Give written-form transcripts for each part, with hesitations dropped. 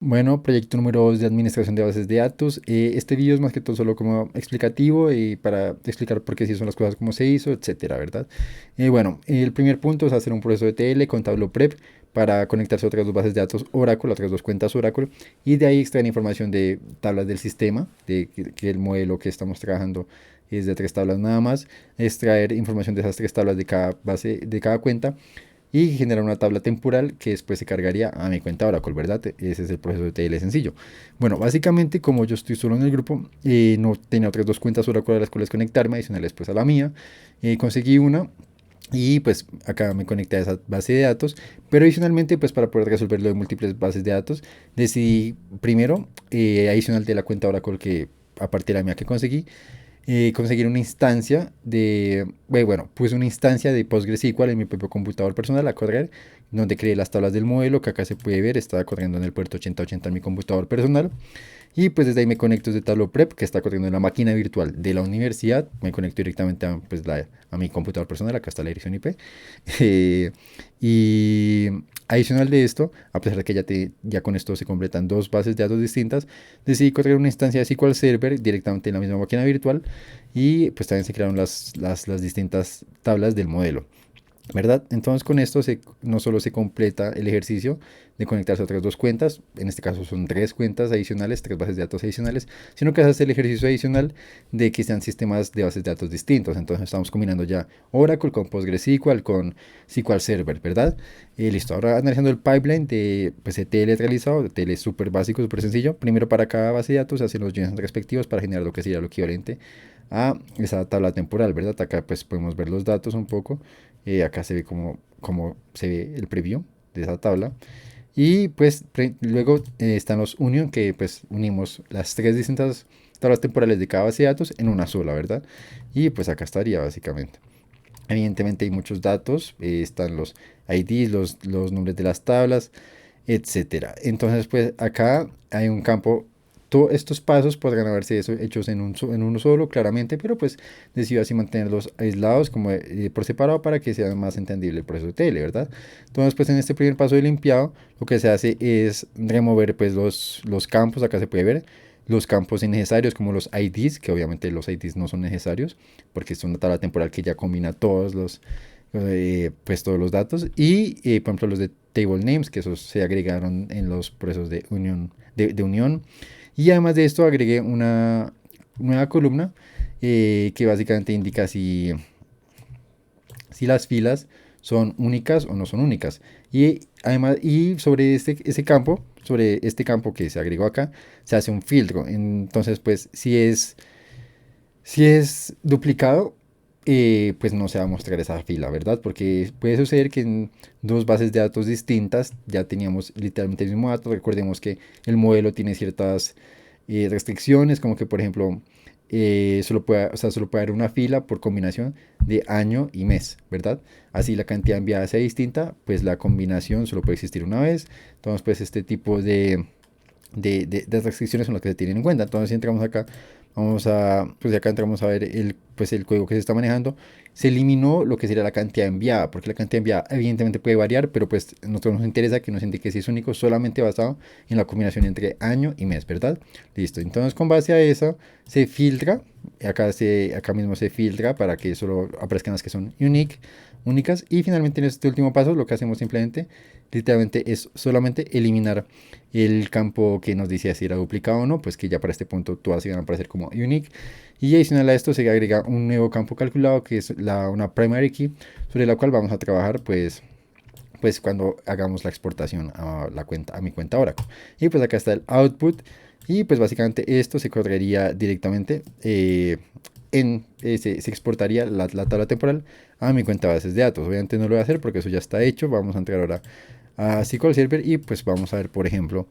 Bueno, proyecto número 2 de administración de bases de datos. Este video es más que todo solo como explicativo y para explicar por qué se hizo las cosas, cómo se hizo, etcétera, ¿verdad? Bueno, el primer punto es hacer un proceso de TL con Tableau Prep para conectarse a otras dos bases de datos Oracle, otras dos cuentas Oracle, y de ahí extraer información de tablas del sistema, de que el modelo que estamos trabajando es de tres tablas nada más, extraer información de esas tres tablas de cada base, de cada cuenta y generar una tabla temporal que después se cargaría a mi cuenta Oracle, ¿verdad? Ese es el proceso de TL sencillo. Bueno, básicamente como yo estoy solo en el grupo, no tenía otras dos cuentas Oracle a las cuales conectarme, adicionales pues a la mía, conseguí una y pues acá me conecté a esa base de datos, pero adicionalmente pues para poder resolverlo de múltiples bases de datos, decidí primero, adicional de la cuenta Oracle que a partir de la mía que conseguir una instancia bueno, puse una instancia de PostgreSQL en mi propio computador personal a correr, donde creé las tablas del modelo, que acá se puede ver, estaba corriendo en el puerto 8080 en mi computador personal. Y pues desde ahí me conecto desde Tableau Prep, que está corriendo en la máquina virtual de la universidad. Me conecto directamente a mi computador personal, acá está la dirección IP. Eh, y adicional de esto, a pesar de que ya con esto se completan dos bases de datos distintas, decidí correr una instancia de SQL Server directamente en la misma máquina virtual y pues también se crearon las distintas tablas del modelo. ¿Verdad? Entonces con esto no solo se completa el ejercicio de conectarse a otras dos cuentas, en este caso son tres cuentas adicionales, tres bases de datos adicionales, sino que se hace el ejercicio adicional de que sean sistemas de bases de datos distintos. Entonces estamos combinando ya Oracle con PostgreSQL, con SQL Server, ¿verdad? Listo, ahora analizando el pipeline de pues, ETL realizado, ETL es súper básico, súper sencillo. Primero para cada base de datos se hacen los joins respectivos para generar lo que sería lo equivalente a esa tabla temporal, ¿verdad? Acá pues podemos ver los datos un poco. Acá se ve como se ve el preview de esa tabla. Y pues luego están los union, que pues unimos las tres distintas tablas temporales de cada base de datos en una sola, ¿verdad? Y pues acá estaría básicamente. Evidentemente hay muchos datos, están los IDs, los nombres de las tablas, etcétera. Entonces, pues acá hay un campo. Todos estos pasos podrán haberse hechos en uno solo, claramente, pero pues decido así mantenerlos aislados como por separado para que sea más entendible el proceso de TL, ¿verdad? Entonces, pues en este primer paso de limpiado, lo que se hace es remover pues los campos, acá se puede ver, los campos innecesarios como los IDs, que obviamente los IDs no son necesarios, porque es una tabla temporal que ya combina pues todos los datos y por ejemplo los de table names, que esos se agregaron en los procesos de unión. Y además de esto agregué una nueva columna que básicamente indica si las filas son únicas o no son únicas. Y además, y sobre sobre este campo que se agregó acá, se hace un filtro. Entonces, pues, si es duplicado, pues no se va a mostrar esa fila, ¿verdad? Porque puede suceder que en dos bases de datos distintas ya teníamos literalmente el mismo dato. Recordemos que el modelo tiene ciertas restricciones, como que por ejemplo, solo puede haber una fila por combinación de año y mes, ¿verdad? Así la cantidad enviada sea distinta, pues la combinación solo puede existir una vez. Entonces, pues este tipo de restricciones son las que se tienen en cuenta. Entonces, si entramos acá, pues acá entramos a ver pues el código que se está manejando. Se eliminó lo que sería la cantidad enviada, porque la cantidad enviada evidentemente puede variar, pero pues a nosotros nos interesa que nos indique si es único solamente basado en la combinación entre año y mes, ¿verdad? Listo, entonces con base a eso se filtra, acá mismo se filtra para que solo aparezcan las que son únicas, y finalmente en este último paso lo que hacemos simplemente, literalmente es solamente eliminar el campo que nos dice si era duplicado o no, pues que ya para este punto todas iban a aparecer como unique. Y adicional a esto se agrega un nuevo campo calculado que es una primary key, sobre la cual vamos a trabajar pues cuando hagamos la exportación a mi cuenta Oracle. Y pues acá está el output. Y pues básicamente esto se correría directamente se exportaría la tabla temporal a mi cuenta de bases de datos. Obviamente no lo voy a hacer porque eso ya está hecho. Vamos a entrar ahora a SQL Server y pues vamos a ver, por ejemplo,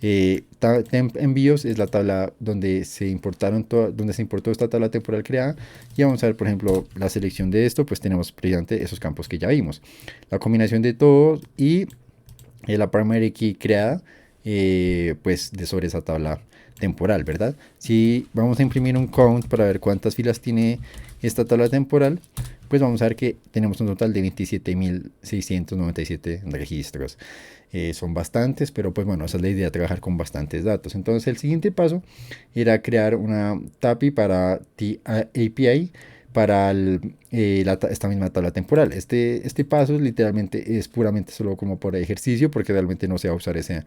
temp envíos es la tabla donde se importó esta tabla temporal creada, y vamos a ver, por ejemplo, la selección de esto. Pues tenemos precisamente esos campos que ya vimos, la combinación de todos y la primary key creada pues sobre esa tabla temporal, ¿verdad? Si vamos a imprimir un count para ver cuántas filas tiene esta tabla temporal, pues vamos a ver que tenemos un total de 27.697 registros. Son bastantes, pero pues bueno, esa es la idea, trabajar con bastantes datos. Entonces el siguiente paso era crear una TAPI para API para esta misma tabla temporal. Este paso literalmente es puramente solo como por ejercicio, porque realmente no se va a usar esa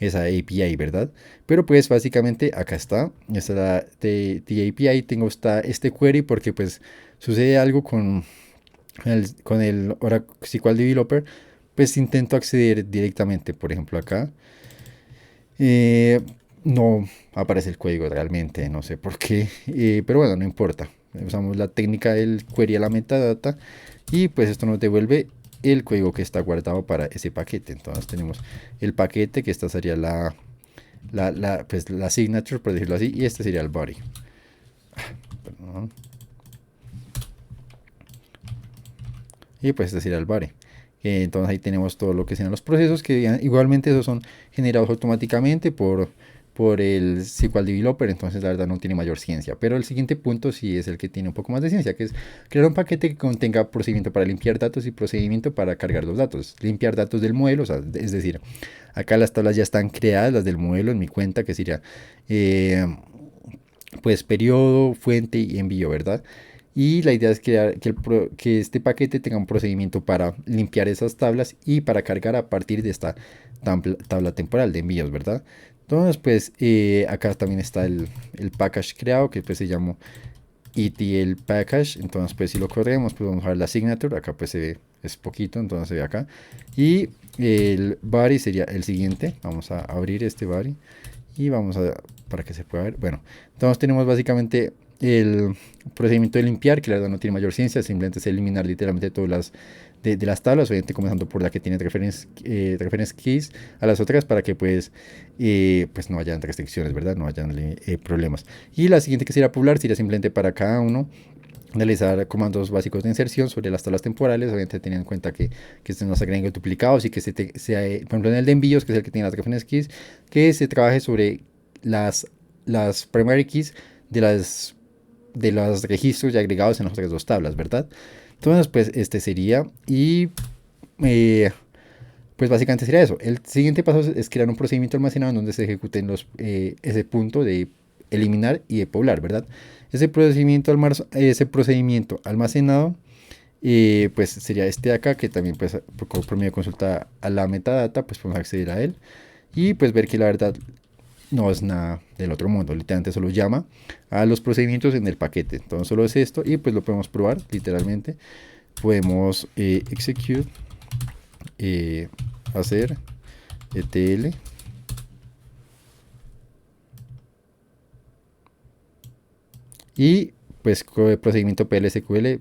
API, ¿verdad? Pero pues básicamente acá está, esta es la de API, tengo este query porque pues sucede algo con el Oracle SQL Developer, pues intento acceder directamente, por ejemplo acá, eh, no aparece el código realmente, no sé por qué, pero bueno, no importa. Usamos la técnica del query a la metadata y pues esto nos devuelve el código que está guardado para ese paquete. Entonces tenemos el paquete, que esta sería pues, la signature, por decirlo así, y este sería el body. Perdón. Y pues este sería el body. Entonces ahí tenemos todo lo que sean los procesos, que igualmente esos son generados automáticamente por el SQL Developer, entonces la verdad no tiene mayor ciencia. Pero el siguiente punto sí es el que tiene un poco más de ciencia, que es crear un paquete que contenga procedimiento para limpiar datos y procedimiento para cargar los datos. Limpiar datos del modelo, o sea, es decir, acá las tablas ya están creadas, las del modelo en mi cuenta, que sería pues periodo, fuente y envío, ¿verdad? Y la idea es crear que este paquete tenga un procedimiento para limpiar esas tablas y para cargar a partir de esta tabla temporal de envíos, ¿verdad? Entonces, pues acá también está el package creado, que pues se llama ETL package. Entonces, pues si lo corremos, pues vamos a ver la signature. Acá pues se ve, es poquito, entonces se ve acá. Y el body sería el siguiente. Vamos a abrir este body y vamos para que se pueda ver. Bueno, entonces tenemos básicamente el procedimiento de limpiar, que la verdad no tiene mayor ciencia, simplemente es eliminar literalmente todas las tablas, obviamente comenzando por la que tiene reference keys a las otras, para que pues no hayan restricciones, ¿verdad? No hayan problemas. Y la siguiente, que sería poblar, sería simplemente para cada uno realizar comandos básicos de inserción sobre las tablas temporales, obviamente teniendo en cuenta que no se agreguen duplicados y que por ejemplo en el de envíos, que es el que tiene las reference keys, que se trabaje sobre las primary keys de los registros ya agregados en las otras dos tablas, ¿verdad? Entonces, pues este sería, y pues básicamente sería eso. El siguiente paso es crear un procedimiento almacenado en donde se ejecuten ese punto de eliminar y de poblar, ¿verdad? Ese procedimiento almacenado, pues sería este de acá, que también pues por medio de consulta a la metadata, pues podemos acceder a él y pues ver que la verdad no es nada del otro mundo, literalmente solo llama a los procedimientos en el paquete. Entonces solo es esto y pues lo podemos probar literalmente. Podemos execute, hacer etl y pues con el procedimiento PLSQL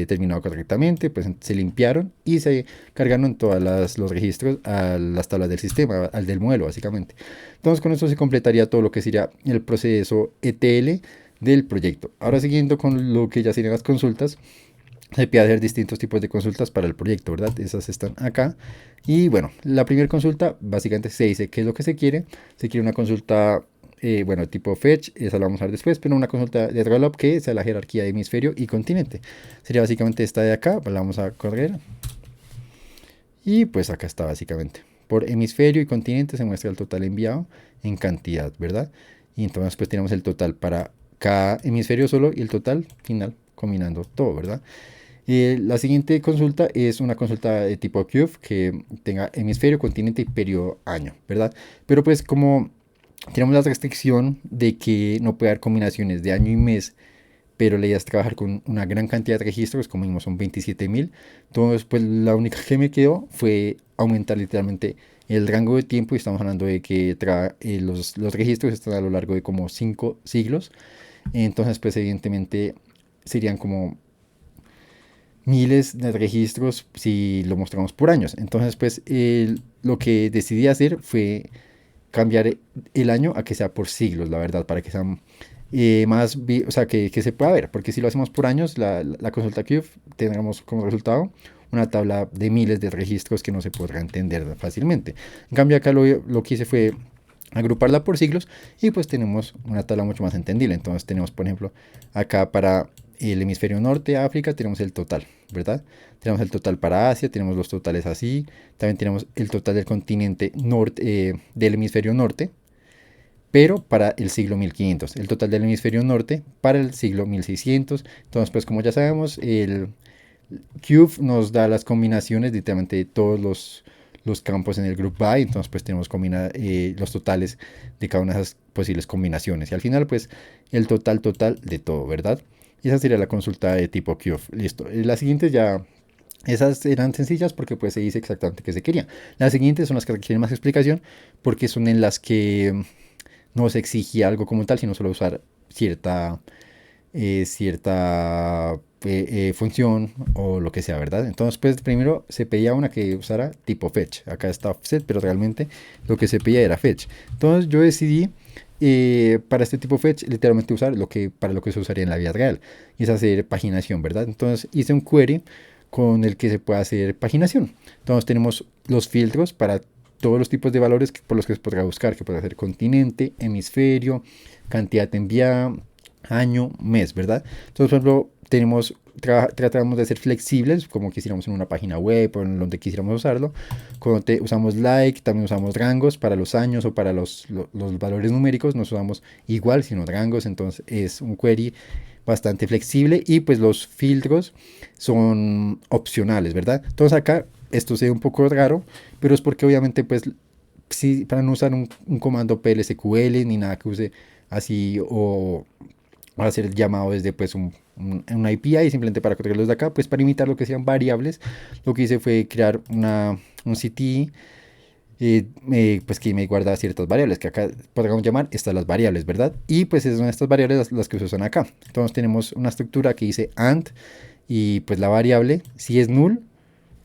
terminado correctamente, pues se limpiaron y se cargaron todos los registros a las tablas del sistema, al del modelo básicamente. Entonces con esto se completaría todo lo que sería el proceso ETL del proyecto. Ahora siguiendo con lo que ya serían las consultas, se puede hacer distintos tipos de consultas para el proyecto, ¿verdad? Esas están acá. Y bueno, la primera consulta básicamente se dice qué es lo que se quiere. Se quiere una consulta bueno, tipo fetch, esa la vamos a ver después, pero una consulta de rollup que sea la jerarquía de hemisferio y continente. Sería básicamente esta de acá, la vamos a correr. Y pues acá está básicamente. Por hemisferio y continente se muestra el total enviado en cantidad, ¿verdad? Y entonces pues tenemos el total para cada hemisferio solo y el total final combinando todo, ¿verdad? La siguiente consulta es una consulta de tipo cube que tenga hemisferio, continente y periodo año, ¿verdad? Pero pues como tenemos la restricción de que no puede haber combinaciones de año y mes, pero la idea es trabajar con una gran cantidad de registros, como vimos son 27.000. Entonces, pues la única que me quedó fue aumentar literalmente el rango de tiempo, y estamos hablando de que los registros están a lo largo de como 5 siglos. Entonces, pues evidentemente serían como miles de registros si lo mostramos por años. Entonces, pues lo que decidí hacer fue cambiar el año a que sea por siglos, la verdad, para que sea más, o sea, que se pueda ver, porque si lo hacemos por años, la consulta Cube tendremos como resultado una tabla de miles de registros que no se podrá entender fácilmente. En cambio, acá lo que hice fue agruparla por siglos y pues tenemos una tabla mucho más entendible. Entonces tenemos, por ejemplo, acá para el hemisferio norte, África, tenemos el total, ¿verdad? Tenemos el total para Asia, tenemos los totales así, también tenemos el total del continente norte, del hemisferio norte, pero para el siglo 1500, el total del hemisferio norte para el siglo 1600. Entonces, pues como ya sabemos, el Cube nos da las combinaciones literalmente de todos los campos en el group by, entonces pues tenemos los totales de cada una de esas posibles combinaciones y al final pues el total de todo, ¿verdad? Y esa sería la consulta de tipo Cube. Listo. Las siguientes ya, esas eran sencillas porque pues se dice exactamente qué se quería. Las siguientes son las que requieren más explicación porque son en las que no se exige algo como tal, sino solo usar cierta función o lo que sea, ¿verdad? Entonces, pues primero se pedía una que usara tipo fetch. Acá está offset, pero realmente lo que se pedía era fetch. Entonces yo decidí para este tipo fetch literalmente usar para lo que se usaría en la vida real, y es hacer paginación, ¿verdad? Entonces hice un query con el que se puede hacer paginación. Entonces tenemos los filtros para todos los tipos de valores por los que se podrá buscar, que puede ser continente, hemisferio, cantidad enviada, año, mes, ¿verdad? Entonces, por ejemplo, tratamos de ser flexibles, como quisiéramos en una página web o en donde quisiéramos usarlo. Cuando usamos like, también usamos rangos para los años o para los valores numéricos, no usamos igual, sino rangos. Entonces, es un query bastante flexible y pues los filtros son opcionales, ¿verdad? Entonces acá esto se ve un poco raro, pero es porque obviamente pues sí, para no usar un comando PLSQL ni nada que use así o hacer el llamado desde pues una API simplemente para correrlos de acá, pues para imitar lo que sean variables, lo que hice fue crear un CTE pues que me guarda ciertas variables que acá podríamos llamar estas las variables, ¿verdad? Y pues son estas variables las que se usan acá. Entonces tenemos una estructura que dice AND y pues la variable si es null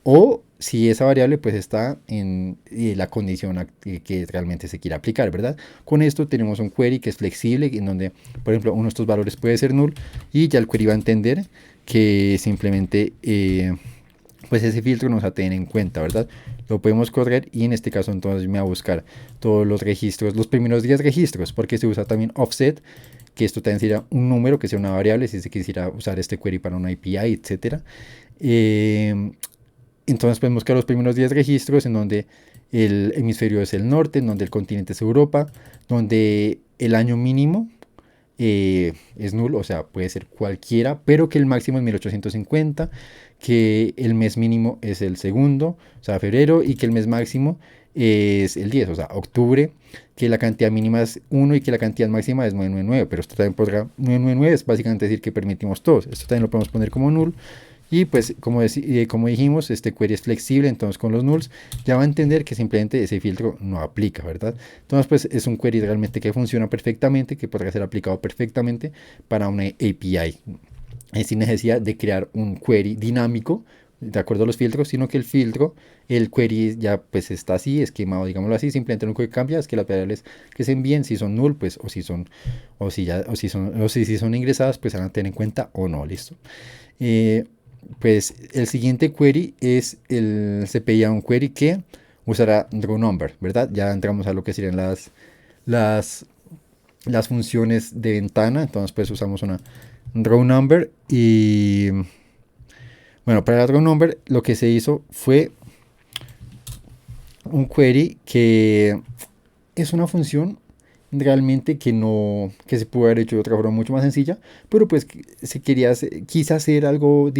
o si esa variable pues está en la condición que realmente se quiere aplicar, ¿verdad? Con esto tenemos un query que es flexible, en donde, por ejemplo, uno de estos valores puede ser null y ya el query va a entender que simplemente pues ese filtro nos va a tener en cuenta, ¿verdad? Lo podemos correr y en este caso entonces me va a buscar todos los registros, los primeros 10 registros, porque se usa también offset, que esto también sería un número, que sea una variable, si se quisiera usar este query para una API, etcétera. Entonces podemos buscar los primeros 10 registros en donde el hemisferio es el norte, en donde el continente es Europa, donde el año mínimo es nulo, o sea, puede ser cualquiera, pero que el máximo es 1850, que el mes mínimo es el segundo, o sea, febrero, y que el mes máximo es el 10, o sea, octubre, que la cantidad mínima es 1 y que la cantidad máxima es 999, pero esto también podrá, 999 es básicamente decir que permitimos todos, esto también lo podemos poner como null. Y pues como dijimos, este query es flexible, entonces con los nulls ya va a entender que simplemente ese filtro no aplica, ¿verdad? Entonces pues es un query realmente que funciona perfectamente, que podrá ser aplicado perfectamente para una API, sin necesidad de crear un query dinámico de acuerdo a los filtros, sino que el query ya pues está así, esquemado, digámoslo así, simplemente lo único que cambia es que las variables que se envíen, si son null, pues, si son ingresadas, pues se van a tener en cuenta o no, listo. Pues el siguiente query es se pedía un query que usará row number, ¿verdad? Ya entramos a lo que serían las, las funciones de ventana, entonces pues usamos una row number y bueno, para la row number lo que se hizo fue un query que es una función realmente que se pudo haber hecho de otra forma mucho más sencilla, pero pues quise hacer algo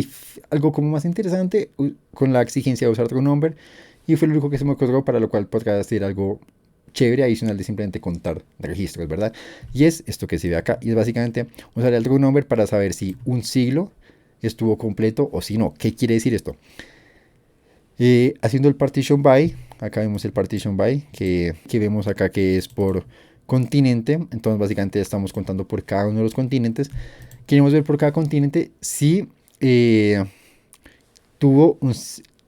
como más interesante con la exigencia de usar row number y fue lo único que se me ocurrió, para lo cual podría hacer algo chévere adicional de simplemente contar registros, ¿verdad? Y es esto que se ve acá, y es básicamente usar el row number para saber si un siglo estuvo completo o si no. ¿Qué quiere decir esto? Haciendo el partition by, acá vemos el partition by que vemos acá que es por continente, entonces básicamente estamos contando por cada uno de los continentes. Queremos ver por cada continente si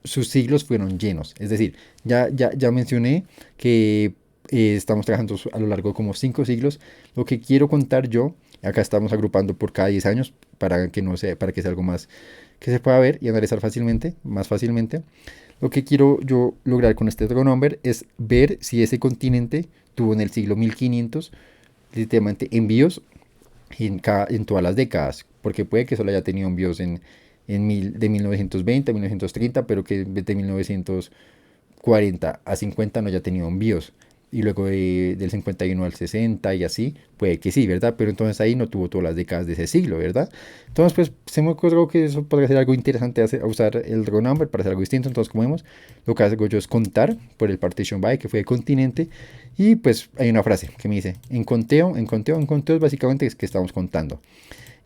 sus siglos fueron llenos, es decir, ya mencioné que estamos trabajando a lo largo de como 5 siglos. Lo que quiero contar yo, acá estamos agrupando por cada 10 años para que no sea, para que sea algo más que se pueda ver y analizar más fácilmente. Lo que quiero yo lograr con este row number es ver si ese continente tuvo en el siglo 1500 literalmente envíos en todas las décadas. porque puede que solo haya tenido envíos de 1920 a 1930, pero que de 1940 a 50 no haya tenido envíos. Y luego del 51 al 60 y así, puede que sí, ¿verdad? Pero entonces ahí no tuvo todas las décadas de ese siglo, ¿verdad? Entonces, pues se me ocurrió que eso podría ser algo interesante a usar el row number para hacer algo distinto. Entonces, como vemos, lo que hago yo es contar por el partition by, que fue de continente. Y pues hay una frase que me dice, en conteo es básicamente es que estamos contando.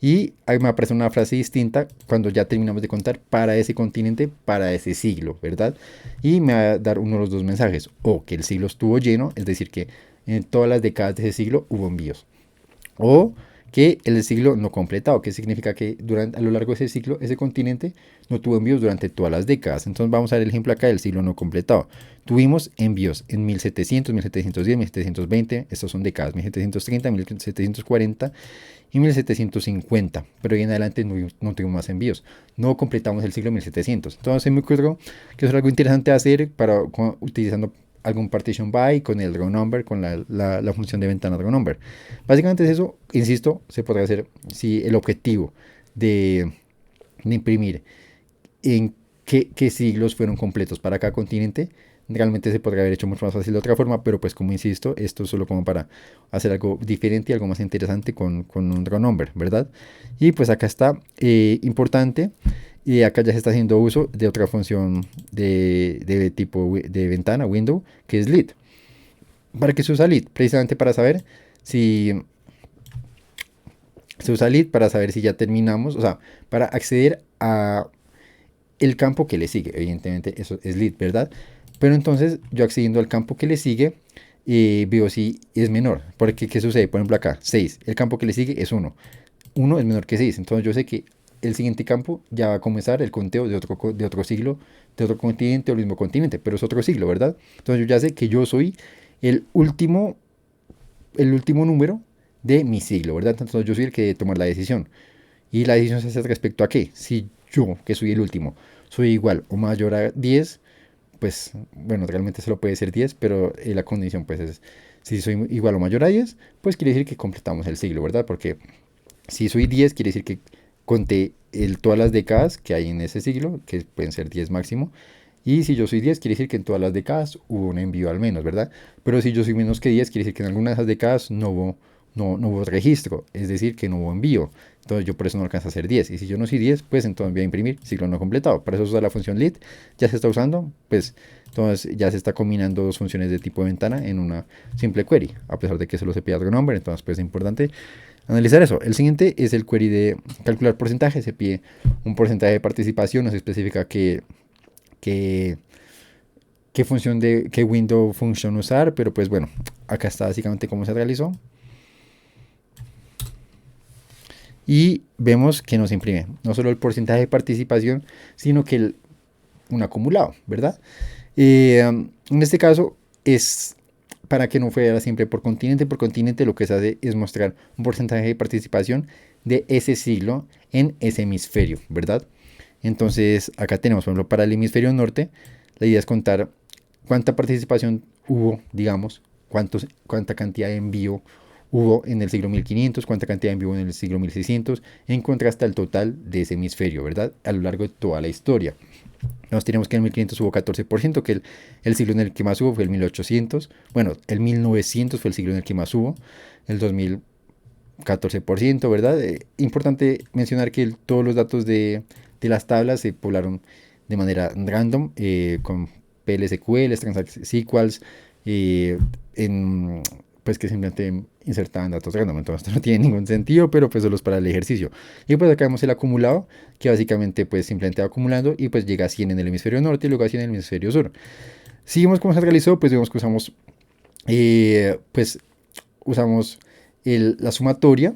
Y ahí me aparece una frase distinta cuando ya terminamos de contar para ese continente, para ese siglo, ¿verdad? Y me va a dar uno de los dos mensajes. O que el siglo estuvo lleno, es decir, que en todas las décadas de ese siglo hubo envíos. O que el siglo no completado, que significa que a lo largo de ese siglo, ese continente no tuvo envíos durante todas las décadas. Entonces vamos a ver el ejemplo acá del siglo no completado. Tuvimos envíos en 1700, 1710, 1720, estos son décadas, 1730, 1740 y 1750, pero ahí en adelante no tuvimos más envíos. No completamos el siglo 1700. Entonces me ocurrió que eso es algo interesante hacer utilizando algún partition by con el row number, con la función de ventana row number. Básicamente es eso, insisto, se podrá hacer si el objetivo de imprimir en qué siglos fueron completos para cada continente. Realmente se podría haber hecho mucho más fácil de otra forma, pero pues como insisto, esto es solo como para hacer algo diferente y algo más interesante con un row number, ¿verdad? Y pues acá está, importante, y acá ya se está haciendo uso de otra función de tipo de ventana, window, que es lit. ¿Para qué se usa lit? Precisamente para saber si se usa lit para saber si ya terminamos, o sea, para acceder a el campo que le sigue. Evidentemente eso es lit, ¿verdad? Pero entonces yo accediendo al campo que le sigue, veo si es menor. Porque ¿qué sucede? Por ejemplo acá, 6. El campo que le sigue es 1. 1 es menor que 6. Entonces yo sé que el siguiente campo ya va a comenzar el conteo de otro siglo, de otro continente o el mismo continente, pero es otro siglo, ¿verdad? Entonces yo ya sé que yo soy el último, el último número de mi siglo, ¿verdad? Entonces yo soy el que debe tomar la decisión. Y la decisión se hace respecto a qué. Si yo, que soy el último, soy igual o mayor a 10, pues bueno, realmente solo puede ser 10, pero la condición pues es, si soy igual o mayor a 10, pues quiere decir que completamos el siglo, ¿verdad? Porque si soy 10, quiere decir que conté todas las décadas que hay en ese siglo, que pueden ser 10 máximo. Y si yo soy 10, quiere decir que en todas las décadas hubo un envío al menos, ¿verdad? Pero si yo soy menos que 10, quiere decir que en alguna de esas décadas no hubo registro, es decir, que no hubo envío. Entonces yo por eso no alcanza a ser 10. Y si yo no soy 10, pues entonces voy a imprimir siglo no completado. Para eso se usa la función lit. Ya se está usando, pues entonces ya se está combinando dos funciones de tipo de ventana en una simple query, a pesar de que solo se pide otro nombre. Entonces pues es importante analizar eso. El siguiente es el query de calcular porcentaje. Se pide un porcentaje de participación, no se especifica qué función qué window function usar, pero pues bueno, acá está básicamente cómo se realizó. Y vemos que nos imprime no solo el porcentaje de participación, sino que un acumulado, ¿verdad? En este caso es para que no fuera siempre por continente lo que se hace es mostrar un porcentaje de participación de ese siglo en ese hemisferio, ¿verdad? Entonces acá tenemos, por ejemplo, para el hemisferio norte, la idea es contar cuánta participación hubo, digamos, cuánta cantidad de envío hubo en el siglo 1500, cuánta cantidad de envío en el siglo 1600, en contraste al total de ese hemisferio, ¿verdad? A lo largo de toda la historia. Nos tenemos que en el 1500 hubo 14%, que el siglo en el que más hubo fue el 1800. Bueno, el 1900 fue el siglo en el que más hubo. El 2000, 14%, ¿verdad? Importante mencionar que todos los datos de las tablas se poblaron de manera random, con PLSQL, TransactSQLs, pues que simplemente insertaban datos random. Entonces esto no tiene ningún sentido, pero pues solo es para el ejercicio. Y pues acá vemos el acumulado, que básicamente pues simplemente va acumulando y pues llega a 100 en el hemisferio norte y luego a 100 en el hemisferio sur. Si vemos cómo se realizó, pues vemos que usamos la sumatoria.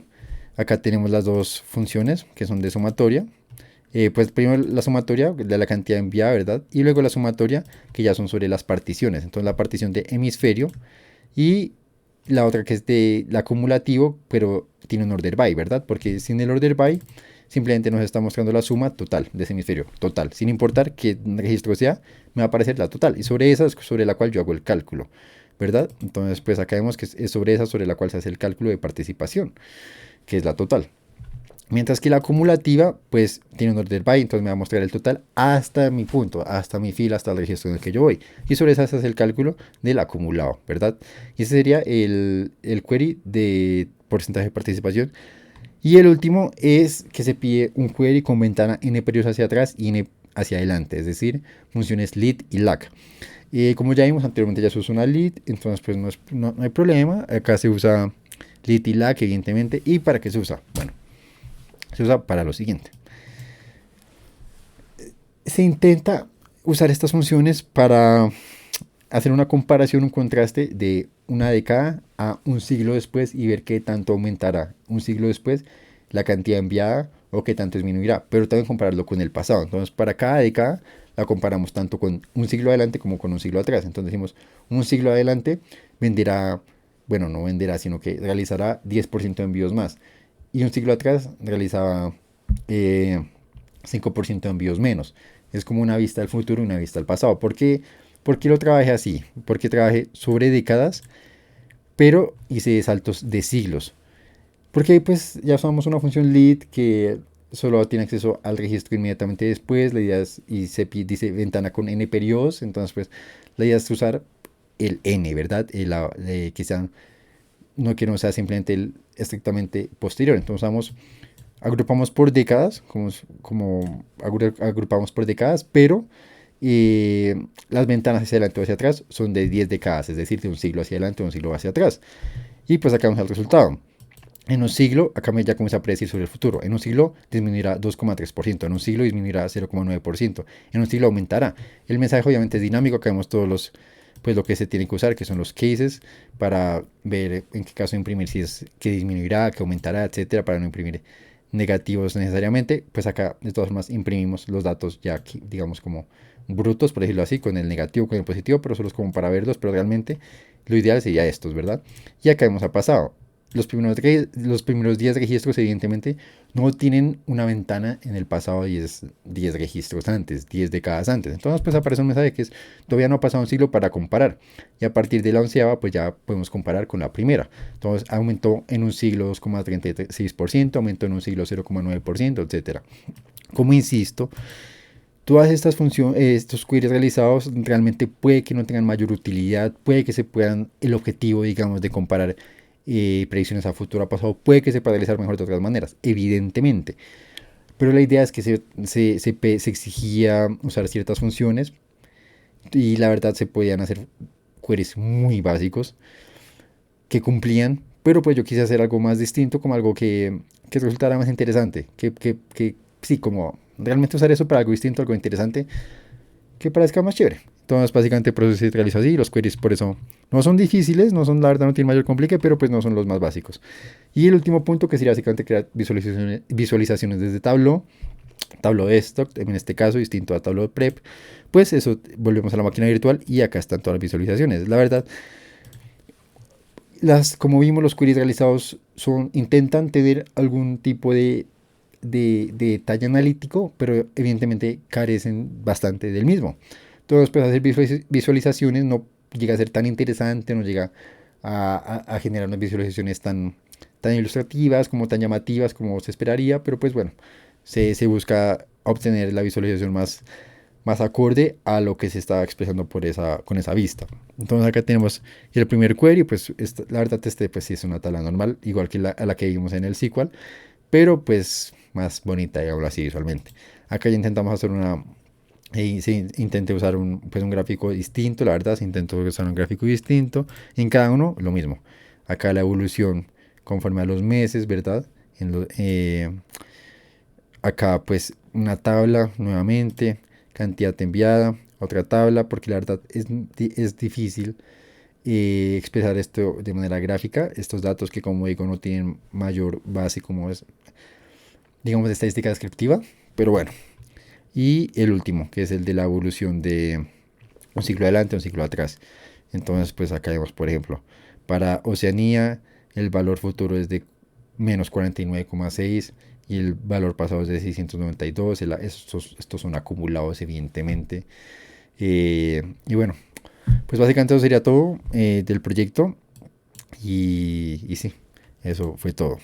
Acá tenemos las dos funciones que son de sumatoria. Pues primero la sumatoria de la cantidad enviada, ¿verdad? Y luego la sumatoria que ya son sobre las particiones. Entonces la partición de hemisferio y la otra que es de la acumulativo, pero tiene un order by, ¿verdad? Porque sin el order by simplemente nos está mostrando la suma total de ese hemisferio, total. Sin importar qué registro sea, me va a aparecer la total. Y sobre esa es sobre la cual yo hago el cálculo, ¿verdad? Entonces pues acá vemos que es sobre esa sobre la cual se hace el cálculo de participación, que es la total. Mientras que la acumulativa, pues tiene un order by, entonces me va a mostrar el total hasta mi punto, hasta mi fila, hasta el registro en el que yo voy. Y sobre eso hace el cálculo del acumulado, ¿verdad? Y ese sería el query de porcentaje de participación. Y el último es que se pide un query con ventana n periodos hacia atrás y n hacia adelante, es decir, funciones lead y lag. Como ya vimos anteriormente, ya se usa una lead, entonces pues no hay problema. Acá se usa lead y lag, evidentemente. ¿Y para qué se usa? Bueno, se usa para lo siguiente. Se intenta usar estas funciones para hacer una comparación, un contraste de una década a un siglo después y ver qué tanto aumentará un siglo después la cantidad enviada o qué tanto disminuirá, pero también compararlo con el pasado. Entonces, para cada década la comparamos tanto con un siglo adelante como con un siglo atrás. Entonces decimos, un siglo adelante venderá, bueno, no venderá, sino que realizará 10% de envíos más. Y un siglo atrás realizaba 5% de envíos menos. Es como una vista al futuro y una vista al pasado. ¿Por qué lo trabajé así? Porque trabajé sobre décadas, pero hice saltos de siglos. Porque pues ya usamos una función lead que solo tiene acceso al registro inmediatamente después. La idea es, y se dice ventana con n periodos. Entonces pues la idea es usar el n, ¿verdad? Que sean, no que no sea simplemente el estrictamente posterior. Entonces agrupamos por décadas, agrupamos por décadas, pero las ventanas hacia adelante o hacia atrás son de 10 décadas, es decir, de un siglo hacia adelante o un siglo hacia atrás. Y pues acá vamos al resultado. En un siglo, acá ya comienza a predecir sobre el futuro. En un siglo disminuirá 2,3%, en un siglo disminuirá 0,9%, en un siglo aumentará. El mensaje obviamente es dinámico, acá vemos todos los, pues lo que se tiene que usar, que son los cases, para ver en qué caso imprimir, si es que disminuirá, que aumentará, etcétera, para no imprimir negativos necesariamente. Pues acá de todas formas imprimimos los datos ya aquí, digamos como brutos, por decirlo así, con el negativo, con el positivo, pero solo es como para verlos, pero realmente lo ideal sería estos, ¿verdad? Y acá hemos pasado. Los primeros 10 registros, evidentemente, no tienen una ventana en el pasado 10 registros antes, 10 décadas antes. Entonces, pues aparece un mensaje que es, todavía no ha pasado un siglo para comparar. Y a partir de la onceava, pues ya podemos comparar con la primera. Entonces, aumentó en un siglo 2,36%, aumentó en un siglo 0,9%, etcétera. Como insisto, todas estas funciones, estos queries realizados realmente puede que no tengan mayor utilidad, puede que se puedan, el objetivo, digamos, de comparar predicciones a futuro, a pasado, puede que se pueda realizar mejor de otras maneras, evidentemente. Pero la idea es que se exigía usar ciertas funciones y la verdad se podían hacer queries muy básicos que cumplían, pero pues yo quise hacer algo más distinto, como algo que resultara más interesante, que sí, como realmente usar eso para algo distinto, algo interesante, que parezca más chévere. Entonces, básicamente el proceso se realiza así. Los queries, por eso, no son difíciles, no son, la verdad, no tienen mayor complique, pero pues no son los más básicos. Y el último punto, que sería básicamente crear visualizaciones desde Tableau, Tableau Desktop, en este caso, distinto a Tableau Prep. Pues eso, volvemos a la máquina virtual y acá están todas las visualizaciones. La verdad, como vimos, los queries realizados intentan tener algún tipo de detalle analítico, pero evidentemente carecen bastante del mismo. Entonces, pues hacer visualizaciones no llega a ser tan interesante, no llega a generar unas visualizaciones tan ilustrativas, como tan llamativas como se esperaría, pero pues bueno, se busca obtener la visualización más acorde a lo que se está expresando con esa vista. Entonces acá tenemos el primer query, pues la verdad pues sí es una tabla normal, igual que a la que vimos en el SQL, pero pues más bonita, digámoslo así visualmente. Acá ya intentamos hacer intenté usar pues un gráfico distinto, la verdad, se intentó usar un gráfico distinto, en cada uno lo mismo. Acá la evolución conforme a los meses, ¿verdad? Acá pues una tabla nuevamente, cantidad enviada, otra tabla, porque la verdad es difícil expresar esto de manera gráfica, estos datos que como digo no tienen mayor base como es, digamos, de estadística descriptiva, pero bueno. Y el último, que es el de la evolución de un ciclo adelante, un ciclo atrás. Entonces, pues acá vemos, por ejemplo, para Oceanía, el valor futuro es de menos 49,6 y el valor pasado es de 692. Estos son acumulados, evidentemente. Y bueno, pues básicamente eso sería todo del proyecto. Y sí, eso fue todo.